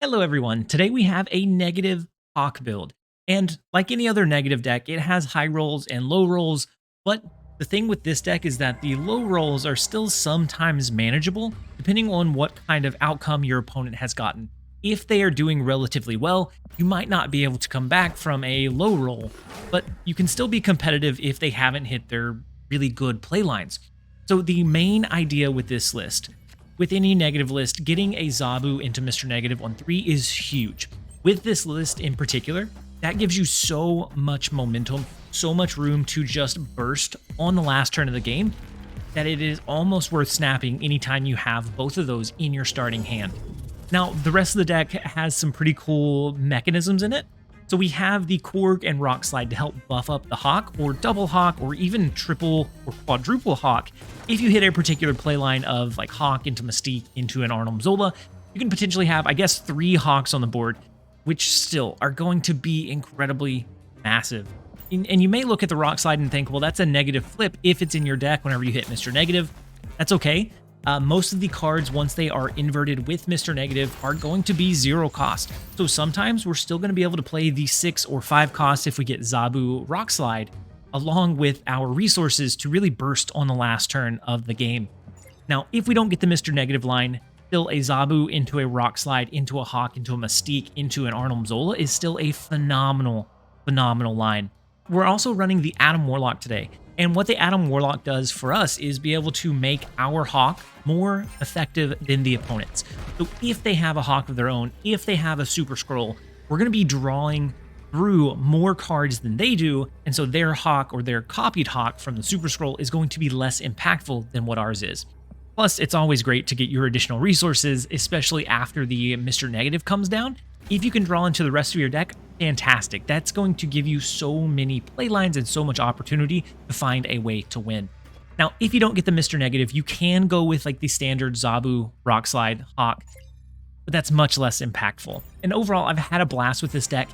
Hello everyone, today we have a negative Hawk build. And like any other negative deck, it has high rolls and low rolls, but the thing with this deck is that the low rolls are still sometimes manageable, depending on what kind of outcome your opponent has gotten. If they are doing relatively well, you might not be able to come back from a low roll, but you can still be competitive if they haven't hit their really good play lines. So the main idea with this list, with any negative list, getting a Zabu into Mr. Negative on 3 is huge. With this list in particular, that gives you so much momentum, so much room to just burst on the last turn of the game, that it is almost worth snapping anytime you have both of those in your starting hand. Now, the rest of the deck has some pretty cool mechanisms in it. So we have the Korg and Rock Slide to help buff up the Hawk, or double Hawk, or even triple or quadruple Hawk. If you hit a particular playline of like Hawk into Mystique into an Arnim Zola, you can potentially have, I guess, 3 Hawks on the board, which still are going to be incredibly massive. And you may look at the Rock Slide and think, well, that's a negative flip if it's in your deck whenever you hit Mr. Negative. That's okay. Most of the cards, once they are inverted with Mr. Negative, are going to be 0 cost. So sometimes we're still going to be able to play the 6 or 5 cost if we get Zabu Rock Slide, along with our resources to really burst on the last turn of the game. Now, if we don't get the Mr. Negative line, still a Zabu into a Rock Slide, into a Hawk, into a Mystique, into an Arnim Zola is still a phenomenal line. We're also running the Adam Warlock today. And what the Adam Warlock does for us is be able to make our Hawk more effective than the opponent's. So if they have a Hawk of their own, if they have a Super Scroll, we're going to be drawing through more cards than they do, and so their Hawk or their copied Hawk from the Super Scroll is going to be less impactful than what ours is. Plus, it's always great to get your additional resources, especially after the Mr. Negative comes down. If you can draw into the rest of your deck, fantastic. That's going to give you so many playlines and so much opportunity to find a way to win. Now, if you don't get the Mr. Negative, you can go with like the standard Zabu, Rock Slide, Hawk, but that's much less impactful. And overall, I've had a blast with this deck,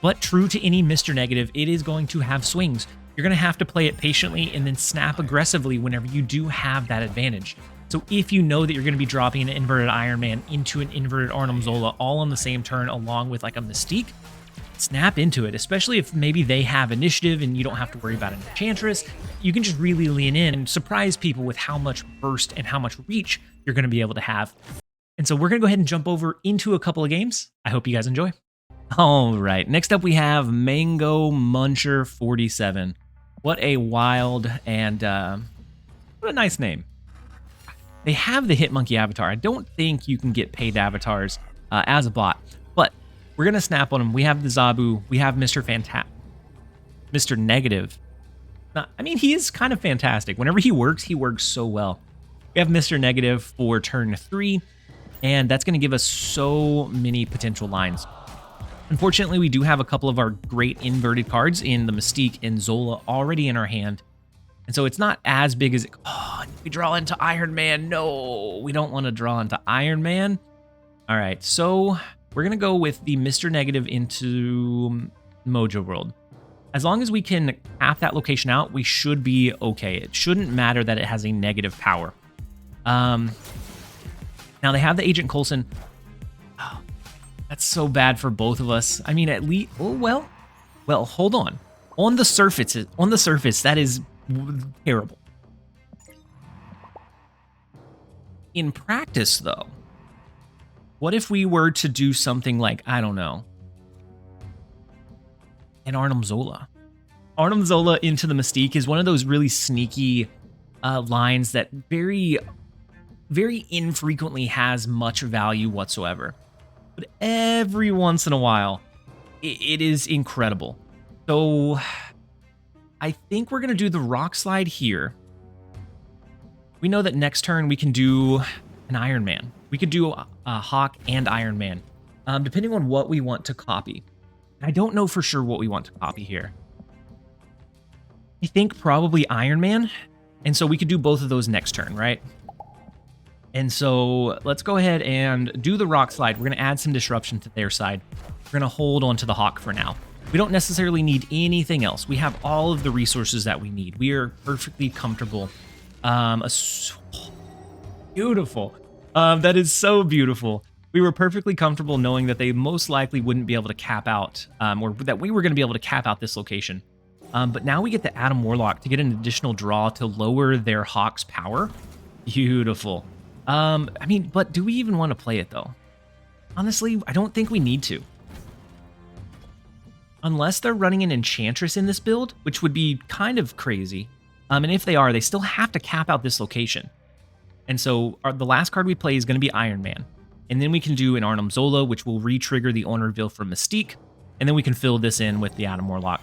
but true to any Mr. Negative, it is going to have swings. You're going to have to play it patiently and then snap aggressively whenever you do have that advantage. So if you know that you're going to be dropping an inverted Iron Man into an inverted Arnim Zola all on the same turn along with like a Mystique, snap into it, especially if maybe they have initiative and you don't have to worry about an Enchantress. You can just really lean in and surprise people with how much burst and how much reach you're going to be able to have. And so we're going to go ahead and jump over into a couple of games. I hope you guys enjoy. All right, next up we have Mango Muncher 47. What a wild and what a nice name. They have the Hitmonkey avatar. I don't think you can get paid avatars as a bot, but we're going to snap on him. We have the Zabu. We have Mr. Negative. Now, I mean, he is kind of fantastic. Whenever he works so well. We have Mr. Negative for turn 3, and that's going to give us so many potential lines. Unfortunately, we do have a couple of our great inverted cards in the Mystique and Zola already in our hand. And so it's not as big as, oh, we draw into Iron Man. No, we don't want to draw into Iron Man. All right, so we're going to go with the Mr. Negative into Mojo World. As long as we can cap that location out, we should be okay. It shouldn't matter that it has a negative power. Now they have the Agent Coulson. Oh, that's so bad for both of us. I mean, at least, oh, well, hold on. On the surface, that is terrible. In practice, though, what if we were to do something like, I don't know, an Arnim Zola? Arnim Zola into the Mystique is one of those really sneaky lines that very, very infrequently has much value whatsoever. But every once in a while, it is incredible. So I think we're going to do the Rock Slide here. We know that next turn we can do an Iron Man. We could do a Hawk and Iron Man, depending on what we want to copy. I don't know for sure what we want to copy here. I think probably Iron Man, and so we could do both of those next turn, right? And so let's go ahead and do the Rock Slide. We're going to add some disruption to their side. We're going to hold on to the Hawk for now. We don't necessarily need anything else. We have all of the resources that we need. We are perfectly comfortable. Beautiful. That is so beautiful. we were perfectly comfortable knowing that they most likely wouldn't be able to cap out, or that we were going to be able to cap out this location. But now we get the Adam Warlock to get an additional draw to lower their Hawk's power. Beautiful. I mean, but do we even want to play it though? Honestly, I don't think we need to. Unless they're running an Enchantress in this build, which would be kind of crazy. And if they are, they still have to cap out this location. And so the last card we play is going to be Iron Man. And then we can do an Arnim Zola, which will re-trigger the Honor Reveal from Mystique. And then we can fill this in with the Adam Warlock.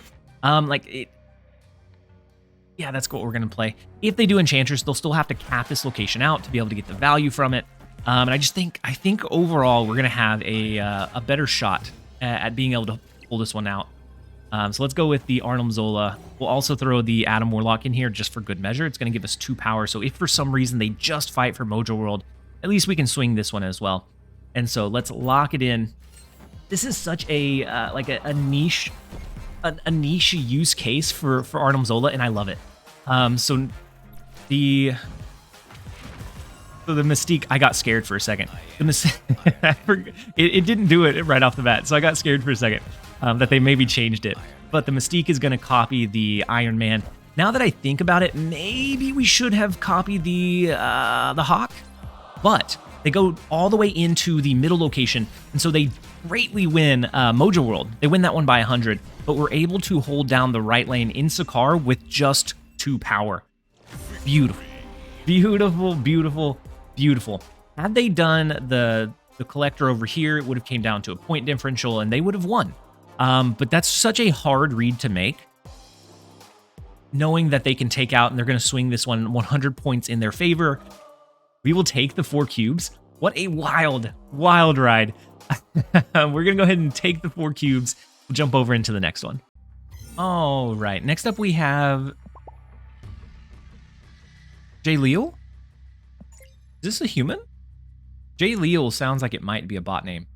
Yeah, that's what we're going to play. If they do Enchantress, they'll still have to cap this location out to be able to get the value from it. And I think overall we're going to have a better shot at being able to pull this one out. So let's go with the Arnim Zola. We'll also throw the Adam Warlock in here just for good measure. It's going to give us 2 power. So if for some reason they just fight for Mojo World, at least we can swing this one as well. And so let's lock it in. This is such a niche use case for Arnim Zola, and I love it. So the Mystique, I got scared for a second. It didn't do it right off the bat, so I got scared for a second that they maybe changed it. But the Mystique is going to copy the Iron Man. Now that I think about it, maybe we should have copied the Hawk, but they go all the way into the middle location, and so they greatly win Mojo World. They win that one by 100, but we're able to hold down the right lane in Sakaar with just 2 power. Beautiful. Beautiful, beautiful, beautiful. Had they done the collector over here, it would have came down to a point differential, and they would have won. But that's such a hard read to make, knowing that they can take out and they're going to swing this one 100 points in their favor. We will take the 4 cubes. What a wild, wild ride. We're going to go ahead and take the 4 cubes. We'll jump over into the next one. All right. Next up, we have Jay Leal. Is this a human? Jay Leal sounds like it might be a bot name.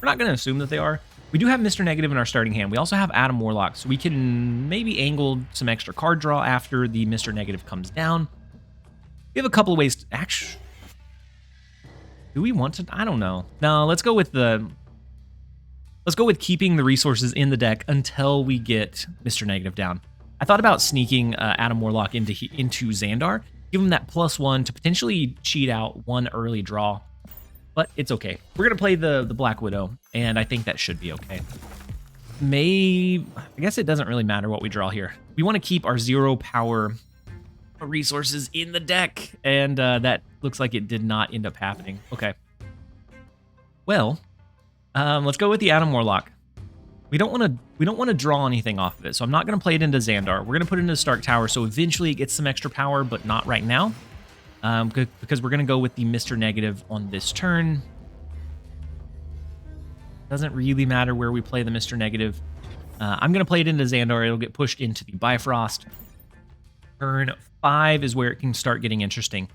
We're not going to assume that they are. We do have Mr. Negative in our starting hand. We also have Adam Warlock, so we can maybe angle some extra card draw after the Mr. Negative comes down. We have a couple of ways to... Actually, do we want to? I don't know. No, let's go with keeping the resources in the deck until we get Mr. Negative down. I thought about sneaking Adam Warlock into Xandar, give him that +1 to potentially cheat out one early draw, but it's okay. We're going to play the Black Widow, and I think that should be okay. I guess it doesn't really matter what we draw here. We want to keep our 0 power resources in the deck, and that looks like it did not end up happening. Okay. Well, let's go with the Adam Warlock. We don't want to draw anything off of it, so I'm not going to play it into Xandar. We're going to put it into Stark Tower, so eventually it gets some extra power, but not right now, because we're going to go with the Mr. Negative on this turn. Doesn't really matter where we play the Mr. Negative. I'm going to play it into Xandar. It'll get pushed into the Bifrost. Turn 5 is where it can start getting interesting.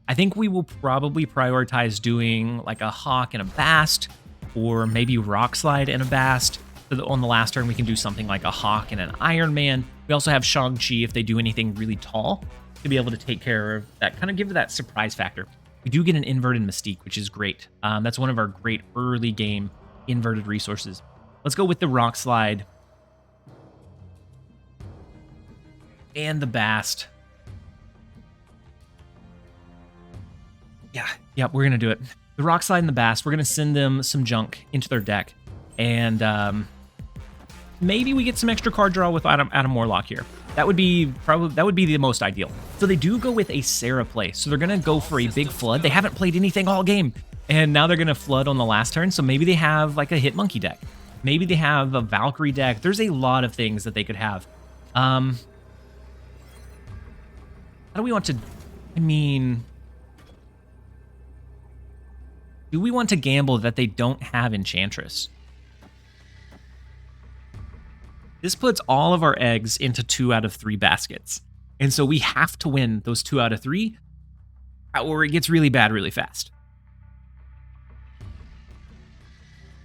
I think we will probably prioritize doing like a Hawk and a Bast, or maybe Rock Slide and a Bast. So on the last turn, we can do something like a Hawk and an Iron Man. We also have Shang-Chi if they do anything really tall to be able to take care of that, kind of give it that surprise factor. We do get an inverted Mystique, which is great. That's one of our great early game inverted resources. Let's go with the Rock Slide and the Bast. Yeah, we're going to do it. The Rock Slide and the Bast, we're going to send them some junk into their deck. And maybe we get some extra card draw with Adam Warlock here. That would be the most ideal. So they do go with a Sarah play. So they're going to go for a big flood. They haven't played anything all game. And now they're going to flood on the last turn. So maybe they have like a Hit Monkey deck. Maybe they have a Valkyrie deck. There's a lot of things that they could have. How do we want to... I mean... Do we want to gamble that they don't have Enchantress? This puts all of our eggs into 2 out of 3 baskets. And so we have to win those 2 out of 3, or it gets really bad really fast.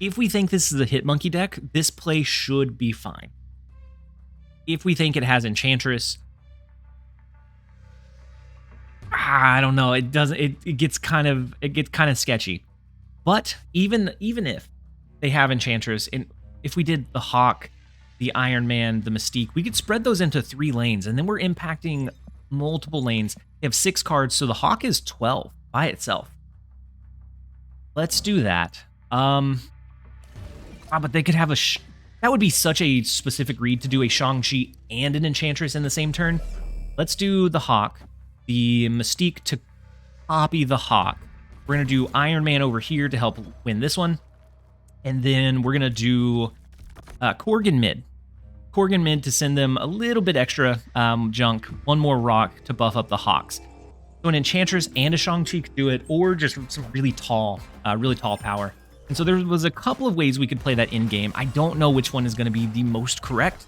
If we think this is a Hit Monkey deck, this play should be fine. If we think it has Enchantress, I don't know. It doesn't. It gets kind of sketchy. But even if they have Enchantress, and if we did the Hawk, the Iron Man, the Mystique, we could spread those into 3 lanes, and then we're impacting multiple lanes. We have 6 cards, so the Hawk is 12 by itself. Let's do that. But they could have that would be such a specific read to do a Shang-Chi and an Enchantress in the same turn. Let's do the Hawk, the Mystique to copy the Hawk. We're going to do Iron Man over here to help win this one. And then we're going to do Korgan mid. Korgan mid to send them a little bit extra junk, 1 more rock to buff up the Hawks. So an Enchantress and a Shang-Chi could do it, or just some really tall power. And so there was a couple of ways we could play that in-game. I don't know which one is going to be the most correct.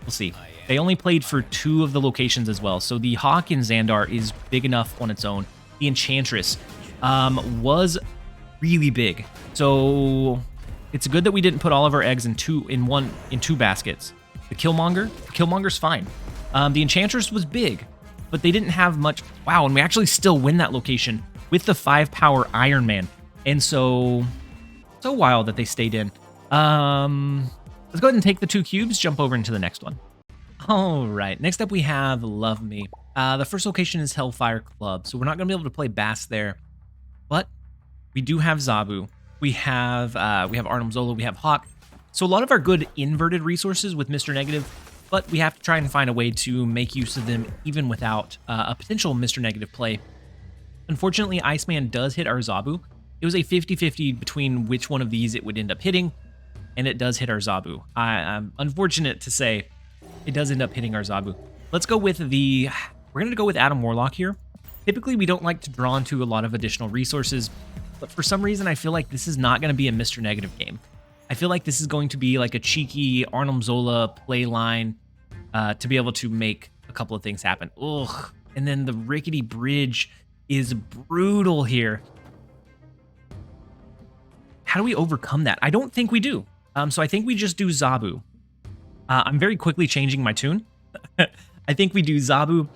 We'll see. They only played for 2 of the locations as well, so the Hawk in Xandar is big enough on its own. The Enchantress was really big, so it's good that we didn't put all of our eggs in two baskets. The Killmonger's fine. The Enchantress was big, but they didn't have much. Wow, and we actually still win that location with the 5-power Iron Man. And so wild that they stayed in. Let's go ahead and take the 2 cubes, jump over into the next one. All right, next up we have Love Me. The first location is Hellfire Club, so we're not going to be able to play Bass there. But we do have Zabu. We have Arnim Zola, we have Hawk. So a lot of our good inverted resources with Mr. Negative, but we have to try and find a way to make use of them even without a potential Mr. Negative play. Unfortunately, Iceman does hit our Zabu. It was a 50-50 between which one of these it would end up hitting, and it does hit our Zabu. I'm unfortunate to say it does end up hitting our Zabu. Let's go with we're going to go with Adam Warlock here. Typically, we don't like to draw into a lot of additional resources, but for some reason, I feel like this is not going to be a Mr. Negative game. I feel like this is going to be like a cheeky Arnim Zola play line to be able to make a couple of things happen. Ugh. And then the rickety bridge is brutal here. How do we overcome that? I don't think we do. So I think we just do Zabu. I'm very quickly changing my tune. I think we do Zabu.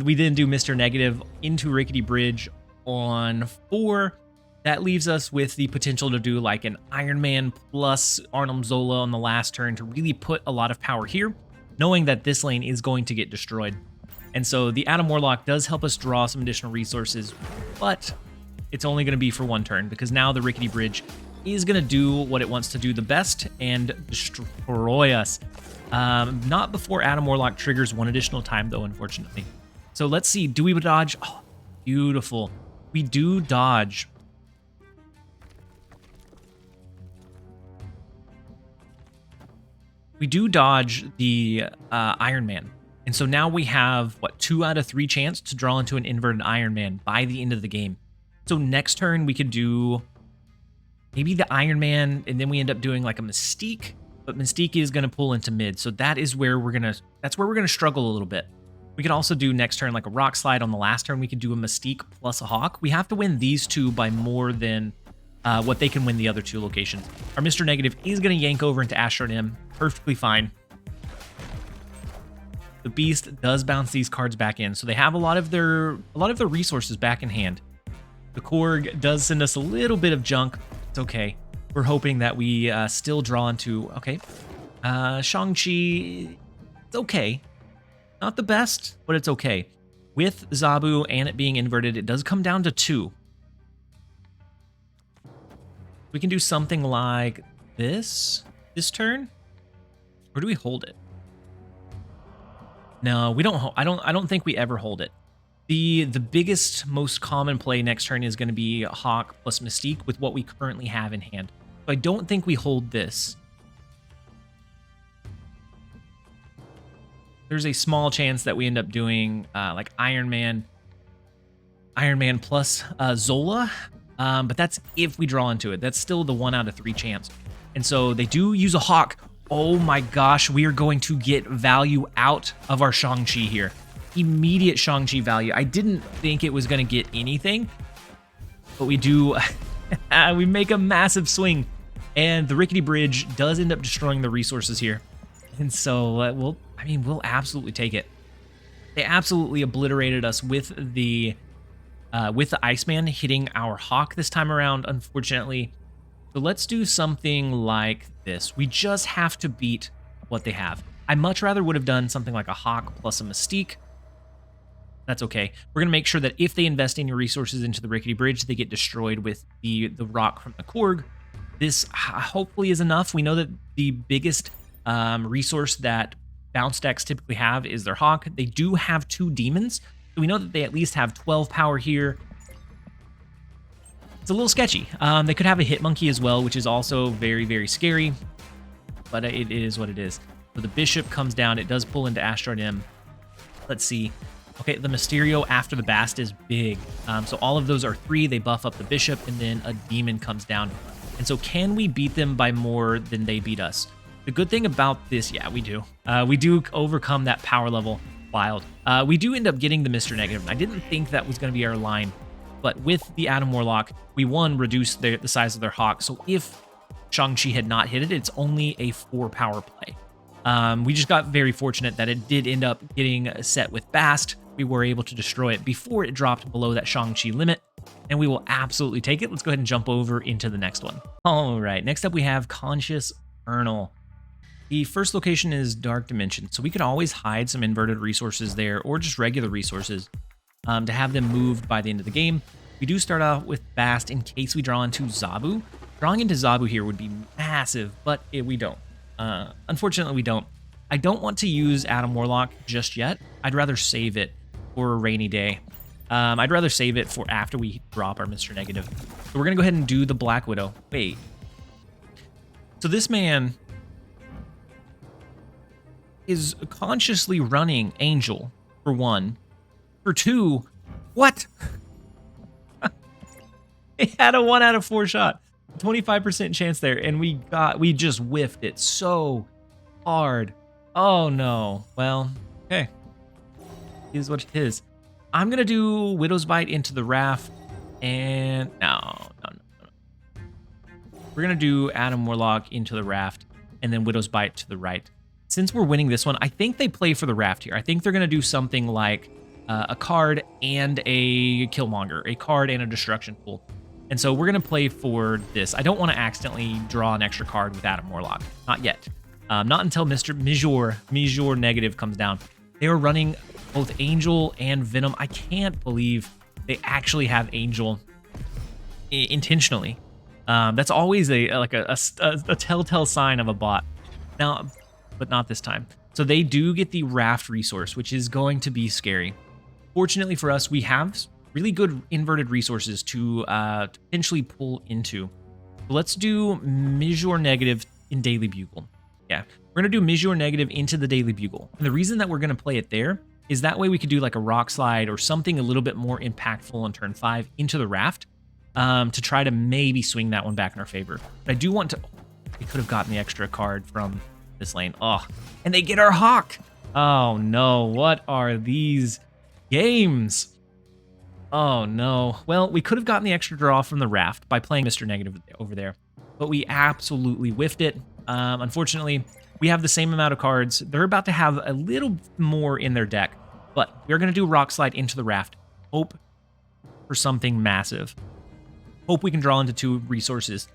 We didn't do Mr. Negative into Rickety Bridge on 4. That leaves us with the potential to do like an Iron Man plus Arnim Zola on the last turn to really put a lot of power here, knowing that this lane is going to get destroyed. And so the Adam Warlock does help us draw some additional resources, but it's only going to be for 1 turn because now the Rickety Bridge is going to do what it wants to do the best and destroy us. Not before Adam Warlock triggers 1 additional time, though, unfortunately. So let's see. Do we dodge? Oh, beautiful. We do dodge. We do dodge the Iron Man. And so now we have, 2 out of 3 chance to draw into an inverted Iron Man by the end of the game. So next turn, we could do maybe the Iron Man, and then we end up doing like a Mystique, but Mystique is going to pull into mid. So that is where that's where we're going to struggle a little bit. We could also do next turn like a Rock Slide. On the last turn, we could do a Mystique plus a Hawk. We have to win these 2 by more than what they can win the other 2 locations. Our Mr. Negative is going to yank over into Astro M. Perfectly fine. The Beast does bounce these cards back in, so they have a lot of their resources back in hand. The Korg does send us a little bit of junk. It's okay. We're hoping that we still draw into... Okay. Shang-Chi... It's okay. Not the best, but it's okay. With Zabu and it being inverted, it does come down to 2. We can do something like this turn? Or do we hold it? No, we don't. I don't think we ever hold it. The biggest, most common play next turn is going to be Hawk plus Mystique with what we currently have in hand. So I don't think we hold this. There's a small chance that we end up doing like Iron Man plus Zola, but that's if we draw into it. That's still the 1 out of 3 chance. And so they do use a Hawk. Oh my gosh, we are going to get value out of our Shang-Chi here. Immediate Shang-Chi value. I didn't think it was going to get anything, but we do. We make a massive swing, and the Rickety Bridge does end up destroying the resources here. And so we'll absolutely take it. They absolutely obliterated us with the with the Iceman hitting our Hawk this time around, unfortunately. So let's do something like this. We just have to beat what they have. I much rather would have done something like a Hawk plus a Mystique. That's okay. We're going to make sure that if they invest any resources into the Rickety Bridge, they get destroyed with the rock from the Korg. This hopefully is enough. We know that the biggest resource that bounce decks typically have is their Hawk. They do have 2 demons, so we know that they at least have 12 power here. It's a little sketchy. They could have a Hit Monkey as well, which is also very, very scary, but it is what it is. So the Bishop comes down. It does pull into Astrod M. Let's see. Okay, the Mysterio after the Bast is big. So all of those are 3. They buff up the Bishop, and then a Demon comes down. And so can we beat them by more than they beat us? The good thing about this, yeah, we do. We do overcome that power level. Wild. We do end up getting the Mr. Negative. I didn't think that was going to be our line, but with the Adam Warlock, we, one, reduced the size of their Hawk. So if Shang-Chi had not hit it, it's only a 4 power play. We just got very fortunate that it did end up getting set with Bast. We were able to destroy it before it dropped below that Shang-Chi limit, and we will absolutely take it. Let's go ahead and jump over into the next one. All right, next up we have Conscious Ernal. The first location is Dark Dimension, so we could always hide some inverted resources there, or just regular resources, to have them moved by the end of the game. We do start out with Bast in case we draw into Zabu. Drawing into Zabu here would be massive, but we don't. Unfortunately, we don't. I don't want to use Adam Warlock just yet. I'd rather save it for a rainy day. I'd rather save it for after we drop our Mr. Negative. So we're going to go ahead and do the Black Widow. Wait. So this man is consciously running Angel, for 1. For 2, what? He had a 1 out of 4 shot. 25% chance there, and we just whiffed it so hard. Oh no. Well, okay. Is what it is. I'm gonna do Widow's Bite into the raft, and no. We're gonna do Adam Warlock into the raft, and then Widow's Bite to the right. Since we're winning this one, I think they play for the raft here. I think they're gonna do something like a card and a Killmonger, a card and a Destruction Pool. And so we're going to play for this. I don't want to accidentally draw an extra card with Adam Warlock. Not yet. Not until Mr. Mijor Negative comes down. They are running both Angel and Venom. I can't believe they actually have Angel intentionally. That's always a telltale sign of a bot. Now, but not this time. So they do get the raft resource, which is going to be scary. Fortunately for us, we have really good inverted resources to potentially pull into. So let's do Mijor Negative in Daily Bugle. Yeah, we're going to do Mijor Negative into the Daily Bugle. And the reason that we're going to play it there is that way we could do like a Rock Slide or something a little bit more impactful on turn 5 into the raft to try to maybe swing that one back in our favor. But I do want to... we could have gotten the extra card from this lane. Oh, and they get our Hawk. Oh no, what are these games? Oh no. Well, we could have gotten the extra draw from the raft by playing Mr. Negative over there, but we absolutely whiffed it. Unfortunately, we have the same amount of cards. They're about to have a little more in their deck, but we're going to do Rock Slide into the raft. Hope for something massive. Hope we can draw into 2 resources.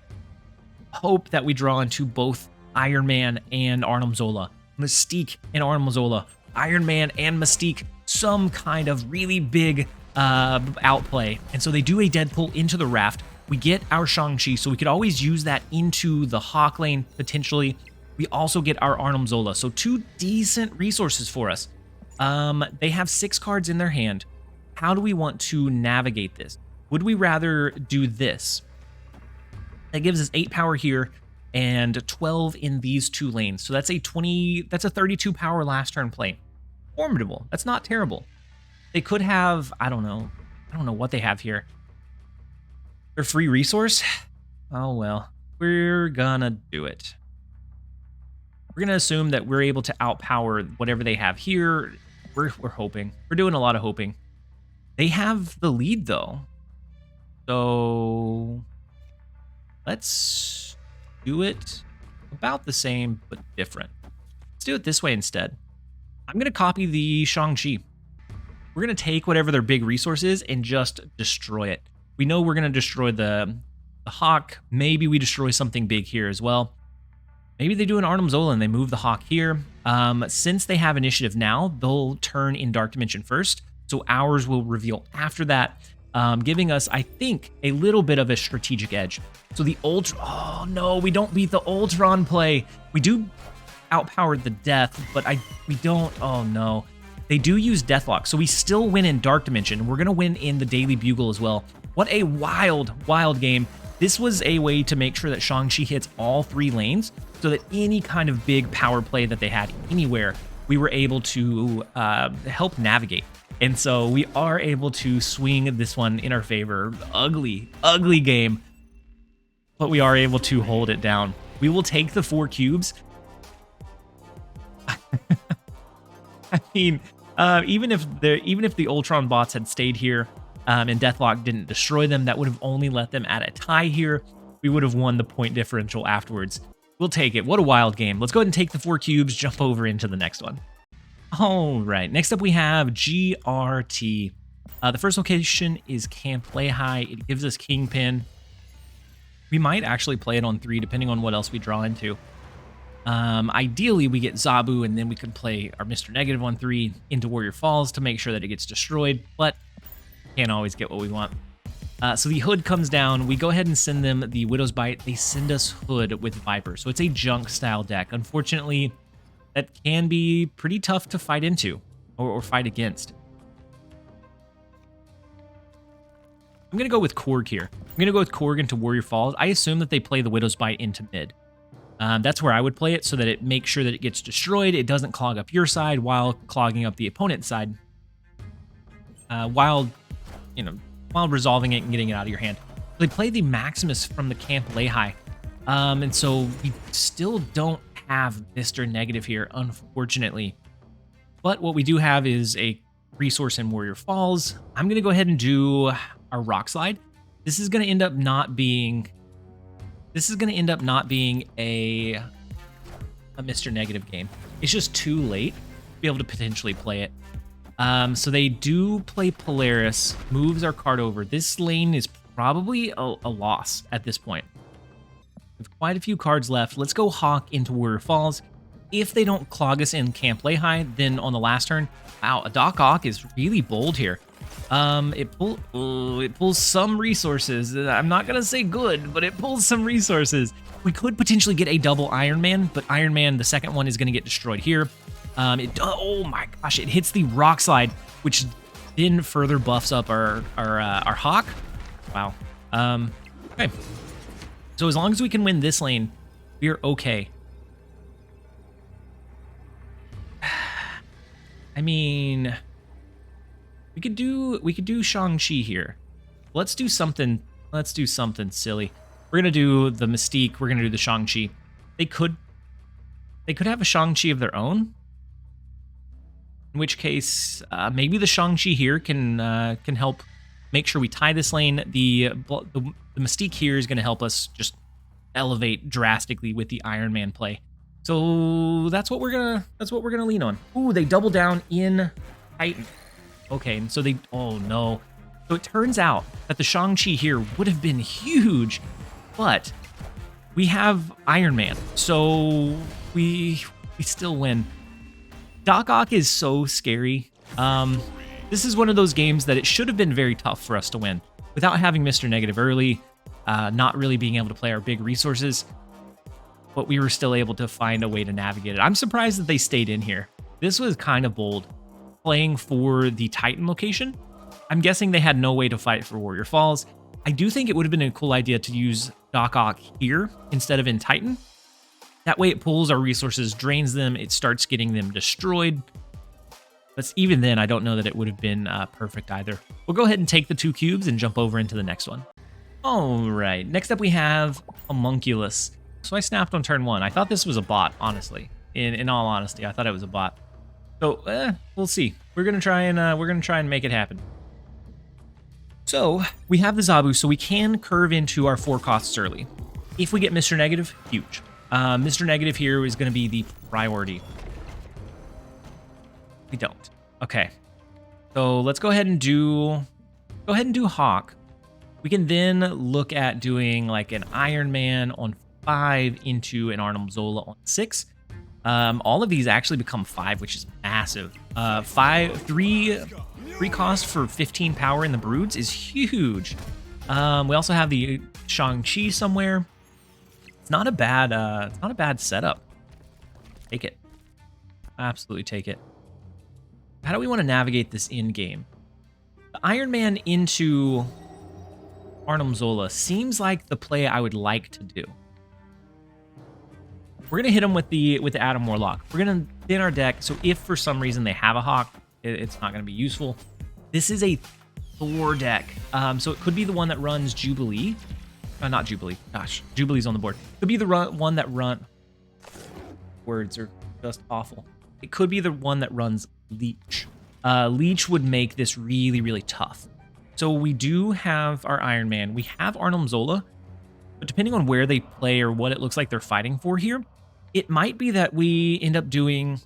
Hope that we draw into both Iron Man and Arnim Zola. Mystique and Arnim Zola. Iron Man and Mystique. Some kind of really big outplay. And so they do a Deadpool into the raft. We get our Shang-Chi, so we could always use that into the Hawk lane, potentially. We also get our Arnim Zola, so 2 decent resources for us. They have 6 cards in their hand. How do we want to navigate this? Would we rather do this? That gives us 8 power here and 12 in these 2 lanes. So that's a 32 power last turn play. Formidable. That's not terrible. They could have, I don't know what they have here. Their free resource? Oh well, we're gonna do it. We're gonna assume that we're able to outpower whatever they have here. We're hoping. We're doing a lot of hoping. They have the lead though. So let's do it about the same, but different. Let's do it this way instead. I'm gonna copy the Shang-Chi. we're going to take whatever their big resource is and just destroy it. We know we're going to destroy the Hawk. Maybe we destroy something big here as well. Maybe they do an Arnhem Zola and they move the Hawk here. Since they have initiative now, they'll turn in Dark Dimension first. So ours will reveal after that, giving us, I think, a little bit of a strategic edge. So the Ultra... Oh, no, we don't beat the Ultron play. We do outpower the Death, but we don't... Oh, no. They do use Deathlock, so we still win in Dark Dimension. We're going to win in the Daily Bugle as well. What a wild, wild game. This was a way to make sure that Shang-Chi hits all 3 lanes, so that any kind of big power play that they had anywhere, we were able to help navigate. And so we are able to swing this one in our favor. Ugly, ugly game, but we are able to hold it down. We will take the 4 cubes. I mean, even if the Ultron bots had stayed here and Deathlock didn't destroy them, that would have only let them at a tie here. We would have won the point differential afterwards. We'll take it. What a wild game. Let's go ahead and take the 4 cubes, jump over into the next one. All right, next up we have GRT. The first location is Camp Lehi. It gives us Kingpin. We might actually play it on 3, depending on what else we draw into. Ideally, we get Zabu, and then we could play our Mr. Negative on 3 into Warrior Falls to make sure that it gets destroyed, but can't always get what we want. So the Hood comes down. We go ahead and send them the Widow's Bite. They send us Hood with Viper, so it's a junk-style deck. Unfortunately, that can be pretty tough to fight into or fight against. I'm going to go with Korg here. I'm going to go with Korg into Warrior Falls. I assume that they play the Widow's Bite into mid. That's where I would play it so that it makes sure that it gets destroyed. It doesn't clog up your side while clogging up the opponent's side. While resolving it and getting it out of your hand. They play the Maximus from the Camp Lehi. And so we still don't have Mr. Negative here, unfortunately. But what we do have is a resource in Warrior Falls. I'm going to go ahead and do our Rock Slide. This is going to end up not being a Mr. Negative game. It's just too late to be able to potentially play it. So they do play Polaris, moves our card over. This lane is probably a loss at this point. We have quite a few cards left. Let's go Hawk into Warrior Falls. If they don't clog us in Camp Lehi, then on the last turn, wow, a Doc Ock is really bold here. It pulls some resources. I'm not gonna say good, but it pulls some resources. We could potentially get a double Iron Man, but Iron Man, the second one, is gonna get destroyed here. Oh my gosh, it hits the Rock Slide, which then further buffs up our Hawk. Wow. Okay. So as long as we can win this lane, we're okay. I mean, we could do Shang-Chi here. Let's do something silly. We're gonna do the Mystique, we're gonna do the Shang-Chi. They could have a Shang-Chi of their own. In which case, maybe the Shang-Chi here can help make sure we tie this lane. The Mystique here is going to help us just elevate drastically with the Iron Man play. So that's what we're gonna lean on. Ooh, they double down in Titan. Okay, so oh no. So it turns out that the Shang-Chi here would have been huge, but we have Iron Man, so we still win. Doc Ock is so scary. This is one of those games that it should have been very tough for us to win. Without having Mr. Negative early, not really being able to play our big resources, but we were still able to find a way to navigate it. I'm surprised that they stayed in here. This was kind of bold, playing for the Titan location. I'm guessing they had no way to fight for Warrior Falls. I do think it would have been a cool idea to use Doc Ock here instead of in Titan. That way it pulls our resources, drains them, it starts getting them destroyed. But even then, I don't know that it would have been perfect either. We'll go ahead and take the 2 cubes and jump over into the next one. All right, next up we have Homunculus. So I snapped on turn 1. I thought this was a bot, honestly. In all honesty, I thought it was a bot. So we'll see. We're gonna try and make it happen. So we have the Zabu, so we can curve into our 4 costs early. If we get Mr. Negative, huge. Mr. Negative here is going to be the priority. We don't. Okay. So let's go ahead and do Hawk. We can then look at doing like an Iron Man on 5 into an Arnim Zola on 6. All of these actually become 5, which is massive. 3 cost for 15 power in the broods is huge. We also have the Shang-Chi somewhere. It's not a bad setup. Take it. Absolutely take it. How do we want to navigate this in game? The Iron Man into Arnim Zola seems like the play I would like to do. We're gonna hit him with the Adam Warlock. We're gonna thin our deck, so if for some reason they have a Hawk, it's not gonna be useful. This is a Thor deck, so it could be the one that runs Jubilee. Not Jubilee. Gosh, Jubilee's on the board. Could be the one that run. Words are just awful. It could be the one that runs Leech. Leech would make this really, really tough. So we do have our Iron Man. We have Arnim Zola, but depending on where they play or what it looks like they're fighting for here, it might be that we end up doing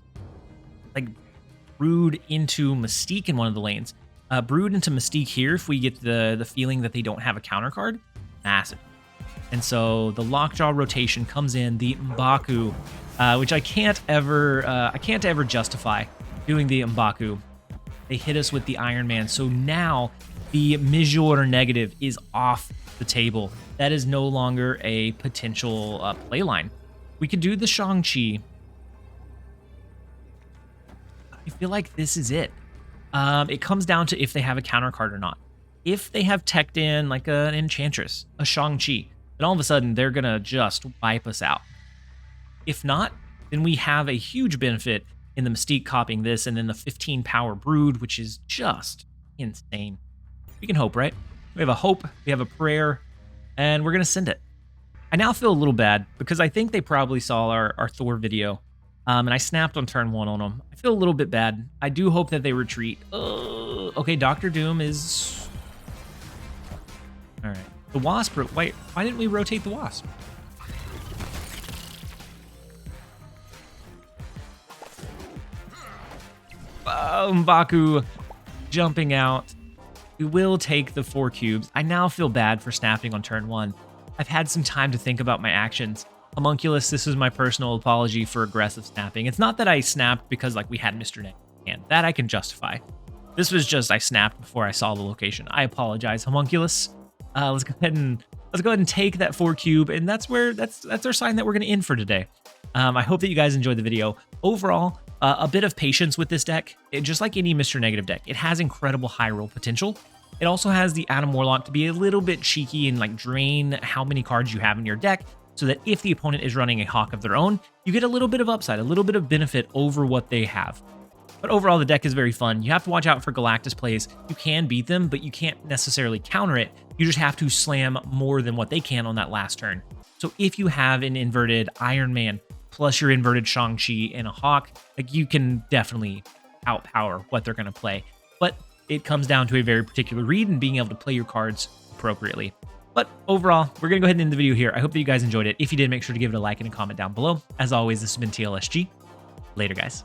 like Brood into Mystique in one of the lanes. Brood into Mystique here if we get the feeling that they don't have a counter card. Massive. And so the Lockjaw rotation comes in, the M'Baku, which I can't ever justify doing the M'Baku. They hit us with the Iron Man. So now the Mijor negative is off the table. That is no longer a potential play line. We could do the Shang-Chi. I feel like this is it. It comes down to if they have a counter card or not. If they have teched in like an Enchantress, a Shang-Chi, then all of a sudden they're going to just wipe us out. If not, then we have a huge benefit in the Mystique copying this and then the 15 power Brood, which is just insane. We can hope, right? We have a hope, we have a prayer, and we're going to send it. I now feel a little bad because I think they probably saw our Thor video, and I snapped on turn 1 on them. I feel a little bit bad. I do hope that they retreat. Okay, Dr. Doom is... All right. The Wasp, why didn't we rotate the Wasp? M'Baku jumping out. We will take the 4 cubes. I now feel bad for snapping on turn 1. I've had some time to think about my actions. Homunculus, this is my personal apology for aggressive snapping. It's not that I snapped because like we had Mr. Net in hand. That I can justify. This was just I snapped before I saw the location. I apologize, Homunculus. Let's go ahead and take that 4 cube, and that's our sign that we're going to end for today. I hope that you guys enjoyed the video. Overall, a bit of patience with this deck. Just like any Mr. Negative deck, it has incredible high roll potential. It also has the Adam Warlock to be a little bit cheeky and like drain how many cards you have in your deck, so that if the opponent is running a Hawk of their own, you get a little bit of upside, a little bit of benefit over what they have. But overall, the deck is very fun. You have to watch out for Galactus plays. You can beat them, but you can't necessarily counter it. You just have to slam more than what they can on that last turn. So if you have an inverted Iron Man plus your inverted Shang-Chi and a Hawk, like you can definitely outpower what they're going to play. But it comes down to a very particular read and being able to play your cards appropriately. But overall, we're going to go ahead and end the video here. I hope that you guys enjoyed it. If you did, make sure to give it a like and a comment down below. As always, this has been TLSG. Later, guys.